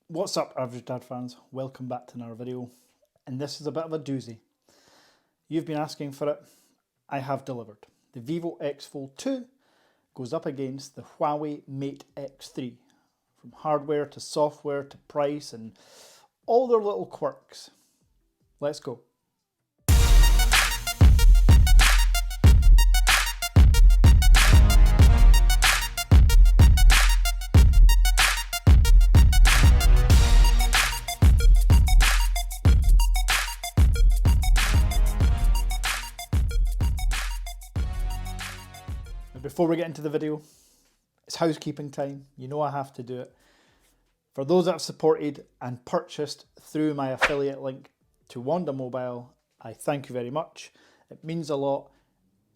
What's up, Average Dad fans? Welcome back to another video, and this is a bit of a doozy. You've been asking for it, I have delivered. The Vivo X Fold 2 goes up against the Huawei Mate X3. From hardware to software to price and all their little quirks. Let's go. Before we get into the video, it's housekeeping time. You know I have to do it. For those that have supported and purchased through my affiliate link to WONDA Mobile, I thank you very much. It means a lot,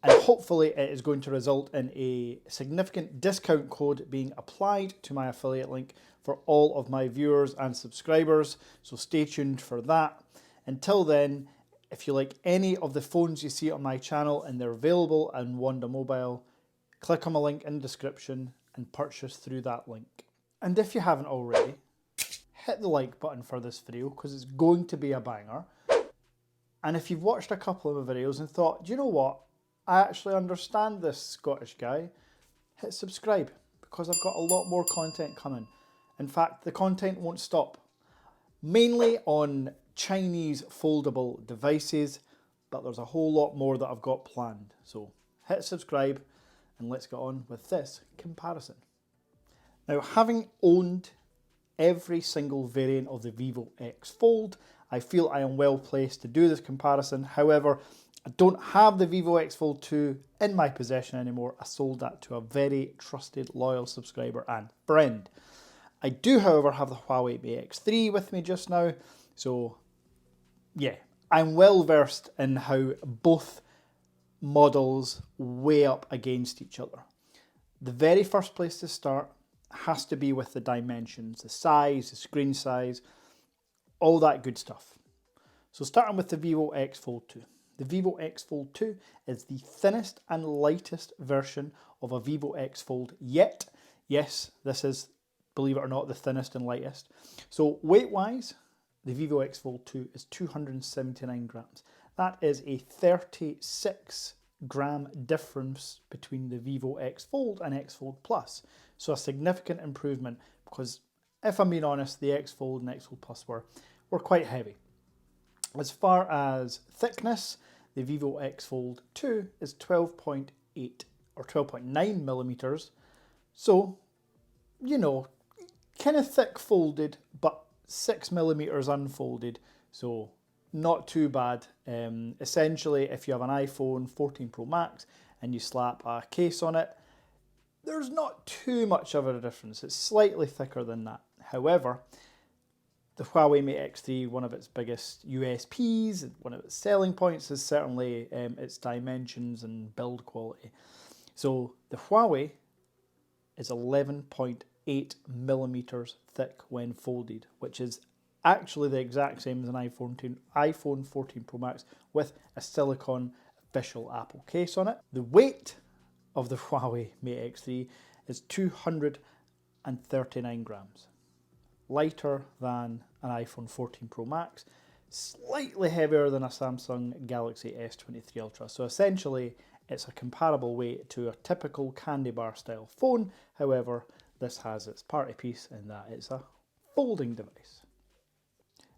and hopefully it is going to result in a significant discount code being applied to my affiliate link for all of my viewers and subscribers, so stay tuned for that. Until then, if you like any of the phones you see on my channel and they're available on WONDA Mobile, click on the link in the description and purchase through that link. And if you haven't already, hit the like button for this video because it's going to be a banger. And if you've watched a couple of my videos and thought, do you know what, I actually understand this Scottish guy, hit subscribe because I've got a lot more content coming. In fact, the content won't stop. Mainly on Chinese foldable devices, but there's a whole lot more that I've got planned. So hit subscribe. And let's get on with this comparison. Now, having owned every single variant of the Vivo X Fold, I feel I am well placed to do this comparison. However, I don't have the Vivo X Fold 2 in my possession anymore. I sold that to a very trusted, loyal subscriber and friend. I do, however, have the Huawei Mate X3 with me just now. So, yeah, I'm well versed in how both models weigh up against each other. The very first place to start has to be with the dimensions, the size, the screen size, all that good stuff. So starting with the Vivo X Fold 2. The Vivo X Fold 2 is the thinnest and lightest version of a Vivo X Fold yet. Yes, this is, believe it or not, the thinnest and lightest. So weight-wise, the Vivo X Fold 2 is 279 grams. That is a 36 gram difference between the Vivo X Fold and X Fold Plus. So a significant improvement because if I'm being honest, the X Fold and X Fold Plus were quite heavy. As far as thickness, the Vivo X Fold 2 is 12.8 or 12.9 millimeters. So, you know, kind of thick folded, but 6 millimeters unfolded. So not too bad. Essentially, if you have an iPhone 14 Pro Max and you slap a case on it, there's not too much of a difference. It's slightly thicker than that. However, the Huawei Mate X3, one of its biggest USPs, one of its selling points is certainly its dimensions and build quality. So the Huawei is 11.8 millimeters thick when folded, which is actually the exact same as an iPhone 14 Pro Max with a silicone official Apple case on it. The weight of the Huawei Mate X3 is 239 grams. Lighter than an iPhone 14 Pro Max, slightly heavier than a Samsung Galaxy S23 Ultra. So essentially, it's a comparable weight to a typical candy bar style phone. However, this has its party piece in that it's a folding device.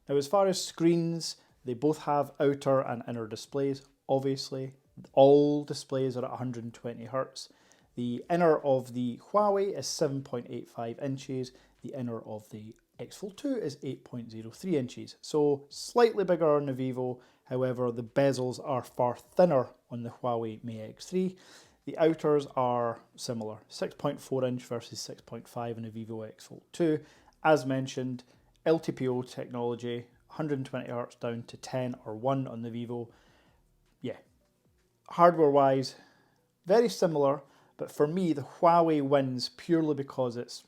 Now, as far as screens, they both have outer and inner displays. Obviously, all displays are at 120 Hz. The inner of the Huawei is 7.85 inches. The inner of the X Fold 2 is 8.03 inches. So slightly bigger on the Vivo. However, the bezels are far thinner on the Huawei Mate X3. The outers are similar, 6.4 inch versus 6.5 in the Vivo X Fold 2. As mentioned, LTPO technology, 120 Hz down to 10 or 1 on the Vivo. Yeah, hardware-wise, very similar, but for me, the Huawei wins purely because it's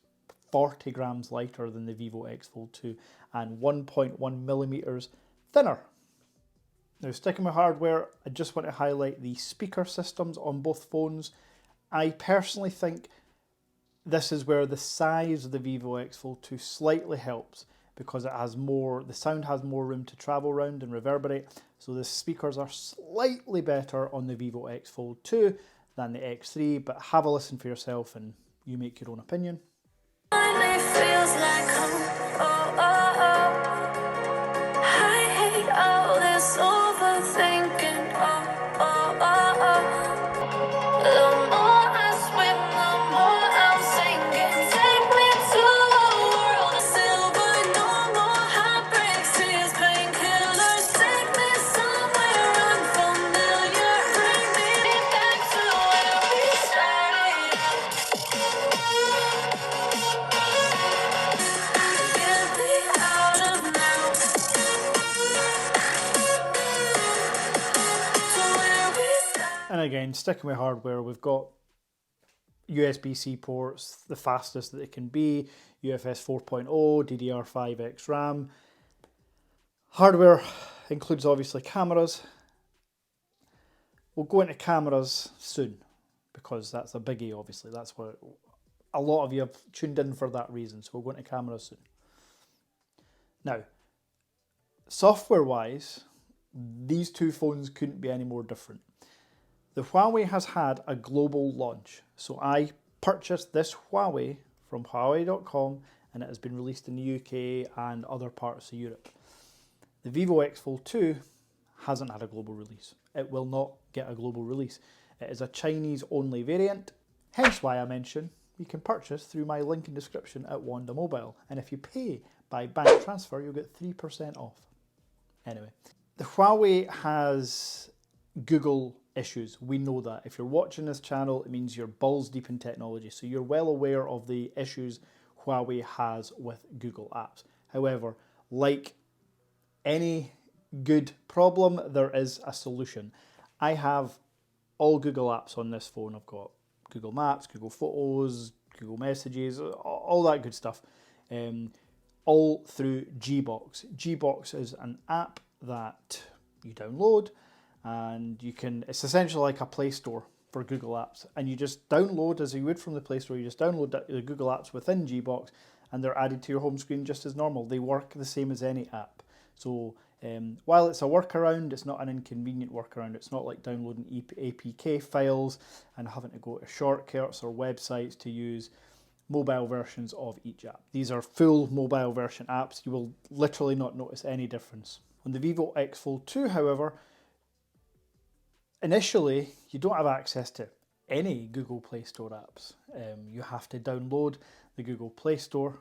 40 grams lighter than the Vivo X Fold 2 and 1.1 millimeters thinner. Now, sticking with hardware, I just want to highlight the speaker systems on both phones. I personally think This is where the size of the Vivo X Fold 2 slightly helps, because it has more, the sound has more room to travel around and reverberate. So the speakers are slightly better on the Vivo X Fold 2 than the X3, but have a listen for yourself and you make your own opinion. It feels like home. Oh, oh, oh. I hate all this overthinking. Oh, oh, oh, oh. The more I swim, the more I'm sinking. Take me to a world of silver. No more heartbreaks, tears, painkillers. Take me somewhere unfamiliar. Bring me back to where we started. Get me out of now. To where we started. And again, sticking with hardware, we've got USB-C ports, the fastest that they can be, UFS 4.0, DDR5X RAM. Hardware includes obviously cameras. We'll go into cameras soon, because that's a biggie, obviously. That's what a lot of you have tuned in for that reason, so we'll go into cameras soon. Now, software-wise, these two phones couldn't be any more different. The Huawei has had a global launch. So I purchased this Huawei from Huawei.com, and it has been released in the UK and other parts of Europe. The Vivo X Fold 2 hasn't had a global release. It will not get a global release. It is a Chinese only variant, hence why I mention you can purchase through my link in description at WONDA Mobile. And if you pay by bank transfer, you'll get 3% off. Anyway, the Huawei has Google issues. We know that. If you're watching this channel, it means you're balls deep in technology, so you're well aware of the issues Huawei has with Google apps. However, like any good problem, there is a solution. I have all Google apps on this phone. I've got Google Maps, Google Photos, Google Messages, all that good stuff, all through Gbox. Gbox is an app that you download, and you can, it's essentially like a Play Store for Google Apps, and you just download, as you would from the Play Store, you just download the Google Apps within Gbox, and they're added to your home screen just as normal. They work the same as any app. So while it's a workaround, it's not an inconvenient workaround. It's not like downloading APK files and having to go to shortcuts or websites to use mobile versions of each app. These are full mobile version apps. You will literally not notice any difference. On the Vivo X Fold 2, however, initially, you don't have access to any Google Play Store apps. You have to download the Google Play Store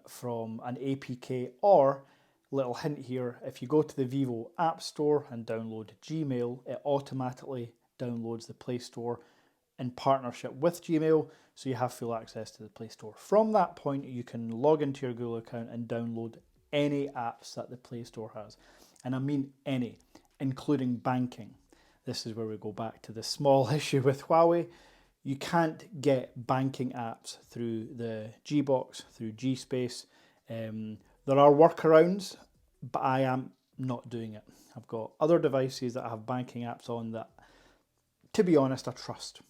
from an APK, or, little hint here, if you go to the Vivo App Store and download Gmail, it automatically downloads the Play Store in partnership with Gmail, so you have full access to the Play Store. From that point, you can log into your Google account and download any apps that the Play Store has. And I mean any, including banking. This is where we go back to the small issue with Huawei. You can't get banking apps through the Gbox, through Gspace. There are workarounds, but I am not doing it. I've got other devices that have banking apps on that, to be honest, I trust.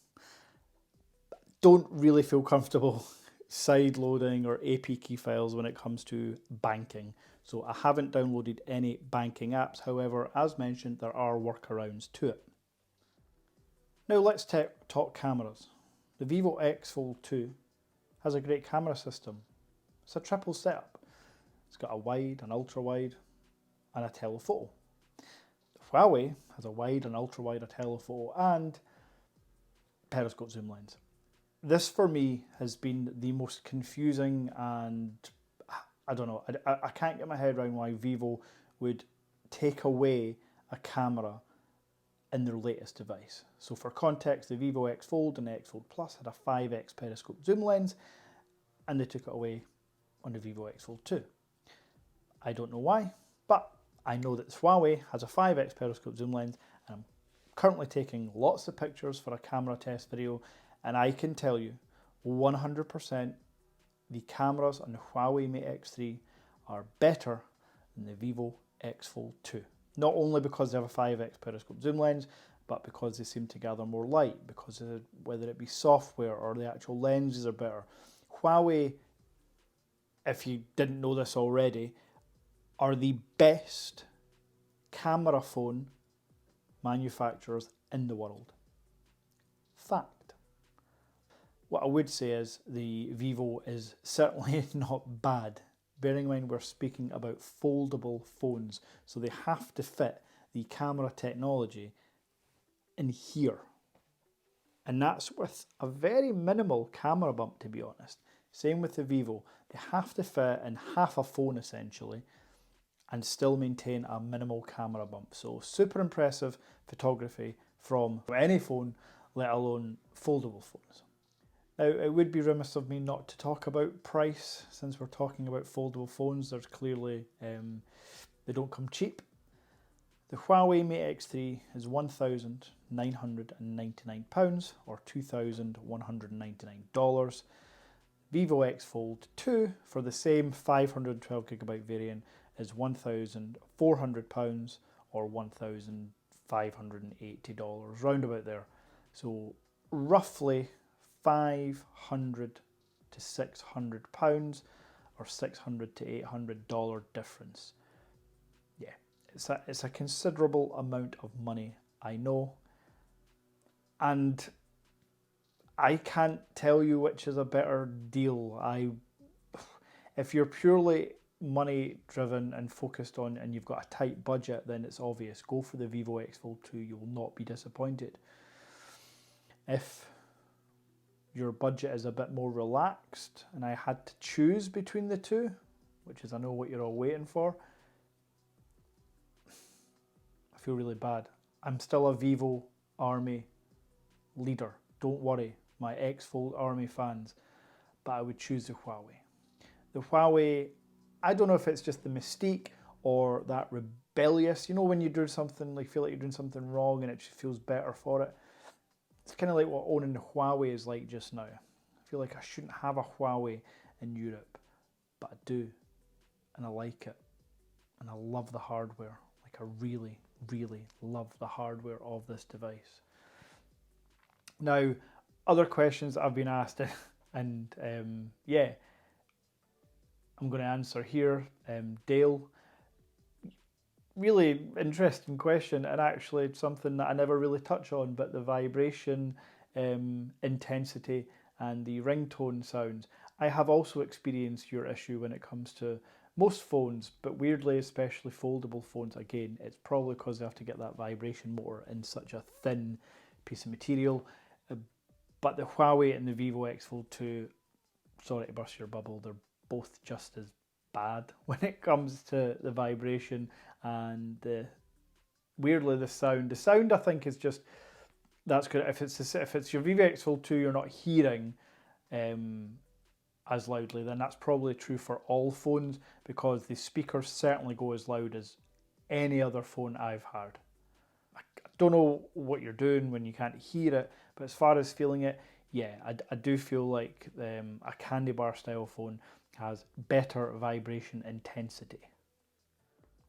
Don't really feel comfortable side loading or APK files when it comes to banking. So I haven't downloaded any banking apps. However, as mentioned, there are workarounds to it. Now let's talk cameras. The Vivo X Fold 2 has a great camera system. It's a triple setup. It's got a wide, an ultra wide, and a telephoto. The Huawei has a wide, an ultra wide, a telephoto, and periscope zoom lens. This for me has been the most confusing, and I don't know, I can't get my head around why Vivo would take away a camera in their latest device. So for context, the Vivo X Fold and the X Fold Plus had a 5x periscope zoom lens, and they took it away on the Vivo X Fold 2. I don't know why, but I know that Huawei has a 5x periscope zoom lens, and I'm currently taking lots of pictures for a camera test video, and I can tell you 100% the cameras on the Huawei Mate X3 are better than the Vivo X Fold 2. Not only because they have a 5x periscope zoom lens, but because they seem to gather more light, because of whether it be software or the actual lenses are better. Huawei, if you didn't know this already, are the best camera phone manufacturers in the world. Fact. What I would say is the Vivo is certainly not bad. Bearing in mind we're speaking about foldable phones, so they have to fit the camera technology in here. And that's with a very minimal camera bump, to be honest. Same with the Vivo. They have to fit in half a phone essentially and still maintain a minimal camera bump. So super impressive photography from any phone, let alone foldable phones. Now, it would be remiss of me not to talk about price, since we're talking about foldable phones. There's clearly, they don't come cheap. The Huawei Mate X3 is £1,999 or $2,199. Vivo X Fold 2 for the same 512GB variant is £1,400 or $1,580, round about there. So roughly £500 to £600 or $600 to $800 difference. Yeah, it's a considerable amount of money, I know. And I can't tell you which is a better deal. If you're purely money driven and focused on, and you've got a tight budget, then it's obvious. Go for the Vivo X Fold 2, you will not be disappointed. If your budget is a bit more relaxed and I had to choose between the two, which is I know what you're all waiting for, I feel really bad. I'm still a Vivo Army leader. Don't worry, my X Fold Army fans, but I would choose the Huawei. The Huawei, I don't know if it's just the mystique or that rebellious, you know, when you do something, like feel like you're doing something wrong and it just feels better for it. It's kind of like what owning the Huawei is like just now. I feel like I shouldn't have a Huawei in Europe, but I do, and I like it, and I love the hardware. Like I really, really love the hardware of this device. Now, other questions that I've been asked, and yeah, I'm going to answer here. Dale, really interesting question, and actually it's something that I never really touch on, but the vibration intensity and the ringtone sounds. I have also experienced your issue when it comes to most phones, but weirdly, especially foldable phones. Again, it's probably because they have to get that vibration motor in such a thin piece of material. But the Huawei and the Vivo X Fold 2, sorry to burst your bubble, they're both just as bad when it comes to the vibration and weirdly the sound. The sound I think is just, that's good. If it's your Vivo X Fold 2 you're not hearing as loudly, then that's probably true for all phones, because the speakers certainly go as loud as any other phone I've had. I don't know what you're doing when you can't hear it, but as far as feeling it, yeah, I do feel like a candy bar style phone has better vibration intensity.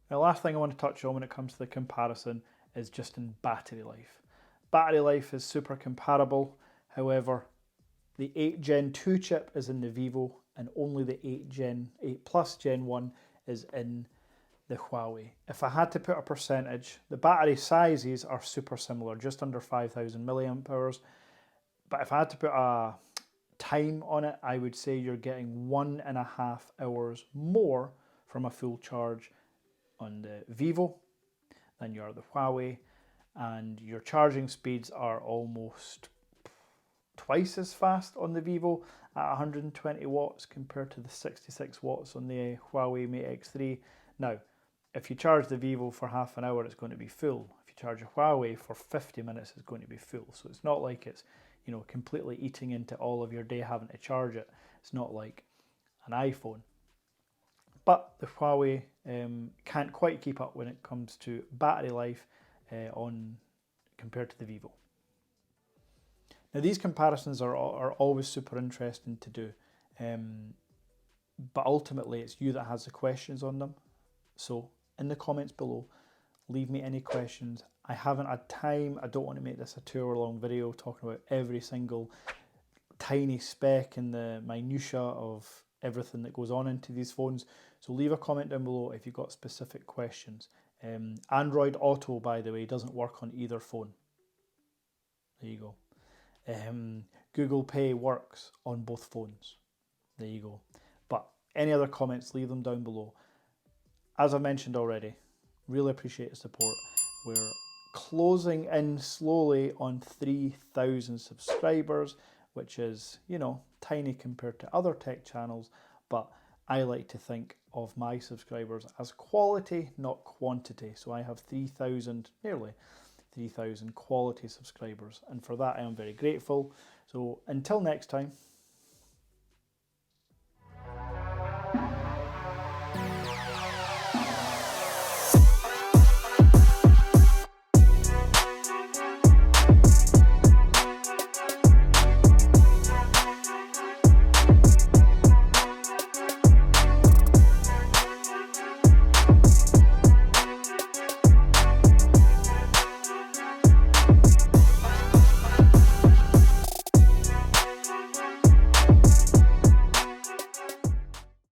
Now, the last thing I want to touch on when it comes to the comparison is just in battery life. Battery life is super comparable, however, the 8 Gen 2 chip is in the Vivo and only the 8 Plus Gen 1 is in the Huawei. If I had to put a percentage, the battery sizes are super similar, just under 5,000 milliamp hours. But if I had to put a time on it, I would say you're getting 1.5 hours more from a full charge on the Vivo than you are the Huawei, and your charging speeds are almost twice as fast on the Vivo at 120 watts compared to the 66 watts on the Huawei Mate X3. Now, if you charge the Vivo for half an hour, it's going to be full. If you charge a Huawei for 50 minutes, it's going to be full. So it's not like it's, you know, completely eating into all of your day having to charge it. It's not like an iPhone. But the Huawei can't quite keep up when it comes to battery life compared to the Vivo. Now, these comparisons are always super interesting to do, but ultimately it's you that has the questions on them. So in the comments below, leave me any questions I haven't had time. I don't want to make this a 2-hour-long video talking about every single tiny speck and the minutiae of everything that goes on into these phones. So leave a comment down below if you've got specific questions. Android Auto, by the way, doesn't work on either phone. There you go. Google Pay works on both phones. There you go. But any other comments, leave them down below. As I mentioned already, really appreciate the support. We're closing in slowly on 3,000 subscribers, which is, you know, tiny compared to other tech channels, but I like to think of my subscribers as quality, not quantity. So I have 3,000, nearly 3,000 quality subscribers, and for that I am very grateful. So until next time,